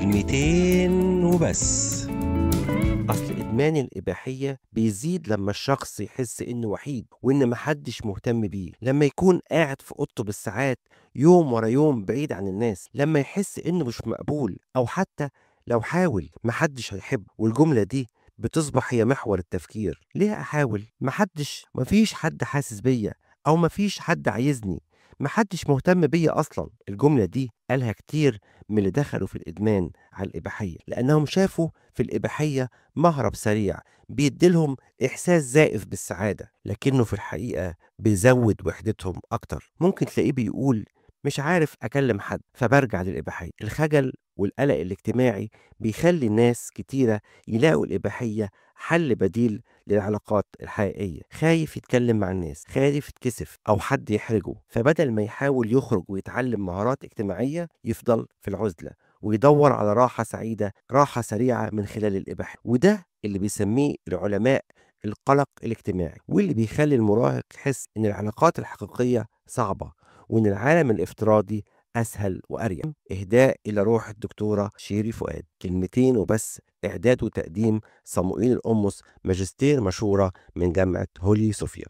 كلمتين وبس. أصل إدمان الإباحية بيزيد لما الشخص يحس إنه وحيد وإن محدش مهتم بيه، لما يكون قاعد في أوضته بالساعات يوم ورا يوم بعيد عن الناس، لما يحس إنه مش مقبول أو حتى لو حاول محدش هيحبه. والجملة دي بتصبح هي محور التفكير. ليه أحاول؟ مفيش حد حاسس بيا، أو مفيش حد عايزني، محدش مهتم بيا أصلا. الجملة دي قالها كتير من اللي دخلوا في الإدمان على الإباحية، لأنهم شافوا في الإباحية مهرب سريع بيديلهم إحساس زائف بالسعادة، لكنه في الحقيقة بيزود وحدتهم أكتر. ممكن تلاقيه بيقول مش عارف أكلم حد فبرجع للإباحية. الخجل والقلق الاجتماعي بيخلي الناس كتيرة يلاقوا الإباحية حل بديل للعلاقات الحقيقية. خايف يتكلم مع الناس، خايف يتكسف أو حد يحرجه، فبدل ما يحاول يخرج ويتعلم مهارات اجتماعية يفضل في العزلة ويدور على راحة سعيدة، راحة سريعة من خلال الإباحة. وده اللي بيسميه العلماء القلق الاجتماعي، واللي بيخلي المراهق يحس إن العلاقات الحقيقية صعبة وإن العالم الافتراضي أسهل وأريح. إهداء إلى روح الدكتورة شيري فؤاد، كلمتين وبس. إعداد وتقديم صموئيل القمص، ماجستير مشورة من جامعة هولي صوفيا.